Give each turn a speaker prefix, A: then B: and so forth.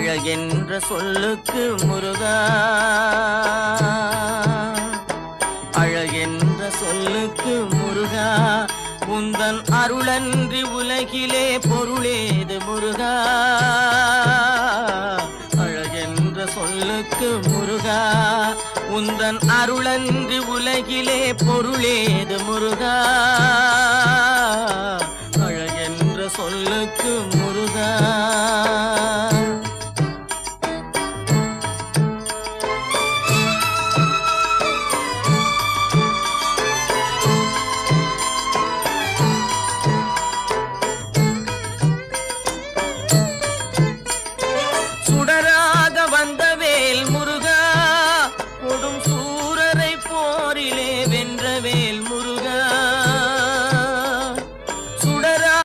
A: அழகென்ற சொல்லுக்கு முருகா, அழகென்ற சொல்லுக்கு முருகா, உந்தன் அருளன்றி உலகிலே பொருளேது முருகா. அழகென்ற சொல்லுக்கு முருகா, உந்தன் அருளன்றி உலகிலே பொருளேது முருகா. அழகென்ற சொல்லுக்கு முருகா.